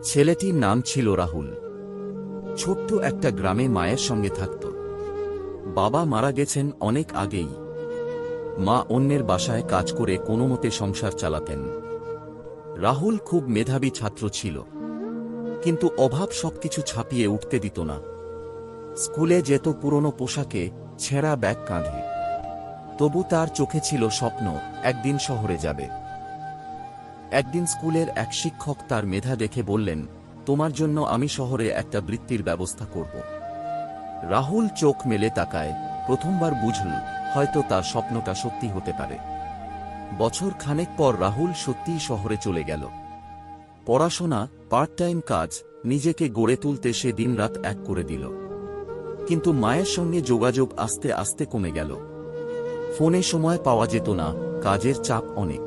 ছেলেটির নাম ছিল রাহুল। ছোট্ট একটা গ্রামে মায়ের সঙ্গে থাকত। বাবা মারা গেছেন অনেক আগেই। মা অন্যের বাসায় কাজ করে কোনোমতে সংসার চালাতেন। রাহুল খুব মেধাবী ছাত্র ছিল, কিন্তু অভাব সবকিছু ছাপিয়ে উঠতে দিত না। স্কুলে যেত পুরনো পোশাকে, ছেঁড়া ব্যাগ কাঁধে। তবু তার চোখে ছিল স্বপ্ন, একদিন শহরে যাবে। একদিন স্কুলের এক শিক্ষক তার মেধা দেখে বললেন, তোমার জন্য আমি শহরে একটা বৃত্তির ব্যবস্থা করব। রাহুল চোখ মেলে তাকায়, প্রথমবার বুঝল হয়তো তার স্বপ্নটা সত্যি হতে পারে। বছর খানেক পর রাহুল সত্যিই শহরে চলে গেল। পড়াশোনা, পার্ট টাইম কাজ, নিজেকে গড়ে তুলতে সে দিনরাত এক করে দিল। কিন্তু মায়ের সঙ্গে যোগাযোগ আস্তে আস্তে কমে গেল। ফোনে সময় পাওয়া যেত না, কাজের চাপ অনেক।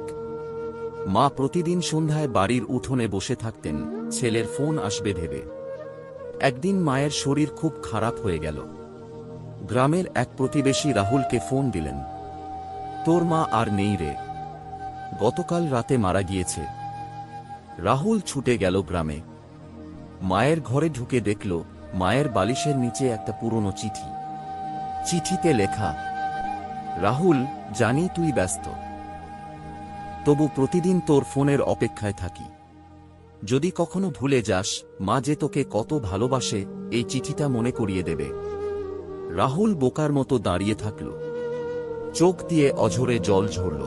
মা প্রতিদিন সন্ধ্যায় বাড়ির উঠোনে বসে থাকতেন, ছেলের ফোন আসবে ভেবে। একদিন মায়ের শরীর খুব খারাপ হয়ে গেল। গ্রামের এক প্রতিবেশী রাহুলকে ফোন দিলেন, তোর মা আর নেই রে, গতকাল রাতে মারা গিয়েছে। রাহুল ছুটে গেল গ্রামে। মায়ের ঘরে ঢুকে দেখল মায়ের বালিশের নিচে একটা পুরনো চিঠি। চিঠিতে লেখা, রাহুল, জানি তুই ব্যস্ত, তবু প্রতিদিন তোর ফোনের অপেক্ষায় থাকি। যদি কখনো ভুলে যাস, মা যে তোকে কত ভালোবাসে, এই চিঠিটা মনে করিয়ে দেবে। রাহুল বোকার মতো দাঁড়িয়ে থাকল, চোখ দিয়ে অঝরে জল ঝরল।